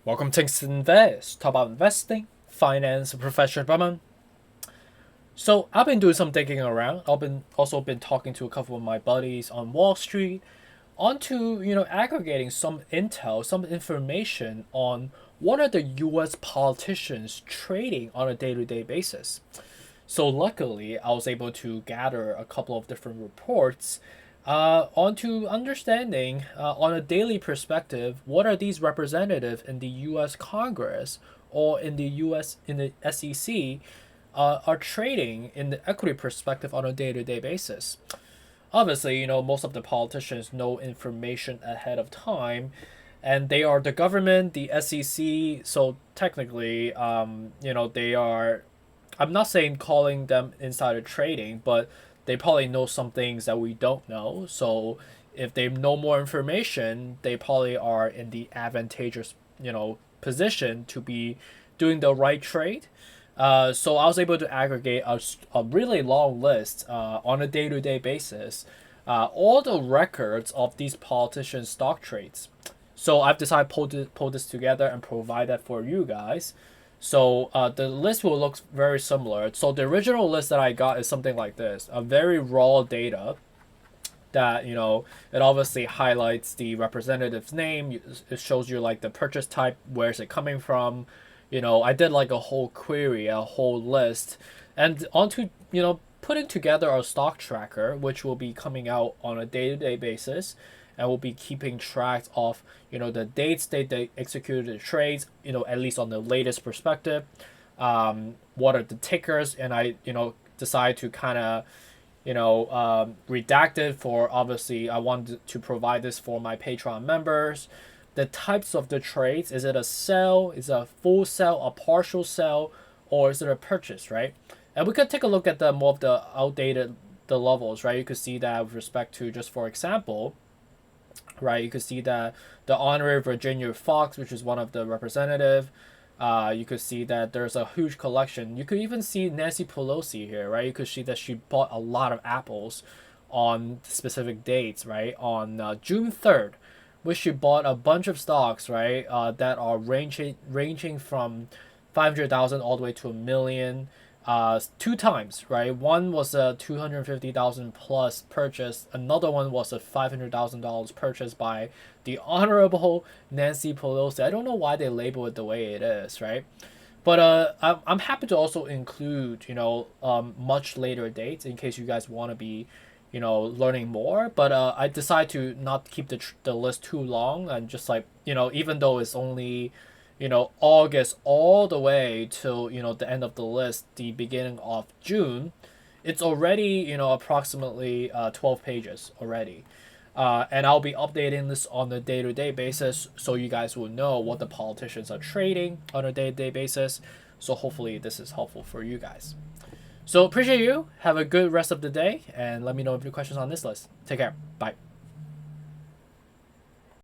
Welcome to Invest. Talk about investing, finance, and professional development. So I've been doing some digging around. I've been talking to a couple of my buddies on Wall Street, onto aggregating some intel, some information on what are the U.S. politicians trading on a day-to-day basis. So luckily, I was able to gather a couple of different reports onto understanding on a daily perspective what are these representatives in the U.S. Congress or in the U.S. in the SEC are trading in the equity perspective on a day-to-day basis. Obviously, most of the politicians know information ahead of time, and they are the government, the SEC. So technically, they are. I'm not saying calling them insider trading, but they probably know some things that we don't know. So if they know more information, they probably are in the advantageous, position to be doing the right trade. So I was able to aggregate a really long list on a day-to-day basis, all the records of these politicians' stock trades. So I've decided to pull this together and provide that for you guys. So the list will look very similar. So the original list that I got is something like this, a very raw data that it obviously highlights the representative's name. It shows you like the purchase type, where's it coming from. I did like a whole query, a whole list, and onto putting together a stock tracker, which will be coming out on a day-to-day basis, and we'll be keeping track of the dates they executed the trades, at least on the latest perspective. What are the tickers, and I decide to kind of redact it for, obviously I wanted to provide this for my Patreon members. The types of the trades, is it a sell, is it a full sell, a partial sell, or is it a purchase, right? And we could take a look at the more of the outdated the levels, right? You could see that with respect to, just for example, right, you could see that the Honorary Virginia Fox, which is one of the representative, you could see that there's a huge collection. You could even see Nancy Pelosi here, right? You could see that she bought a lot of apples on specific dates, right? On June 3rd, which she bought a bunch of stocks, right? That are ranging from 500,000 all the way to a million. Two times, right? One was a 250,000 plus purchase. Another one was a $500,000 purchase by the Honorable Nancy Pelosi. I don't know why they label it the way it is, right? But I'm happy to also include much later dates in case you guys want to be learning more. But I decide to not keep the list too long, and just like even though it's only August all the way till the end of the list, the beginning of June, it's already approximately 12 pages already. And I'll be updating this on a day-to-day basis, so you guys will know what the politicians are trading on a day-to-day basis. So hopefully this is helpful for you guys. So appreciate you. Have a good rest of the day, and let me know if you have questions on this list. Take care. Bye.